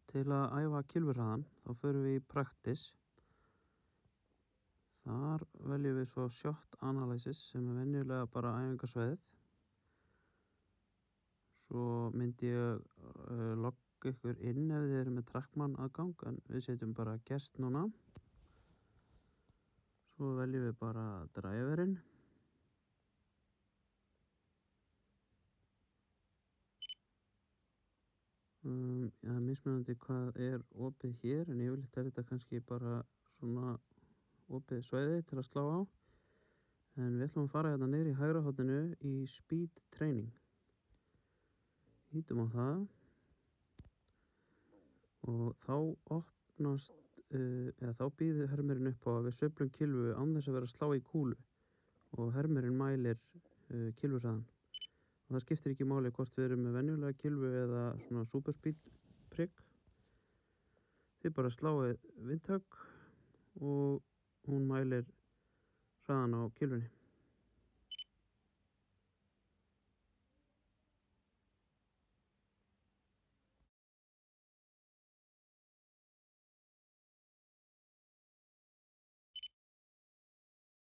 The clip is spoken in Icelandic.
Til að æfa kylfuhraðann þá förum við í practice. Þar veljum við svo shot analysis sem venjulega bara æfingasvæðið. Svo myndi ég logga ykkur inn ef þið eru með trackman aðgang, en við setjum bara guest núna. Svo veljum við bara driverinn. Það er mismunandi hvað er opið hér, en yfirleitt er þetta kannski bara svona opið svæði til að slá á. En við ætlum að fara hérna niður í hægra horninu í speed training. Hítum á það og þá opnast þá býður hermurinn upp á að við sveiflum kylfu án þess að vera að slá í kúlu og hermurinn mælir kylfuhraðann. Og það skiptir ekki máli hvort við erum með venjulega kylfu eða svona super speed prigg. Þið bara sláið vindhögg og hún mælir hraðan á kylfunni.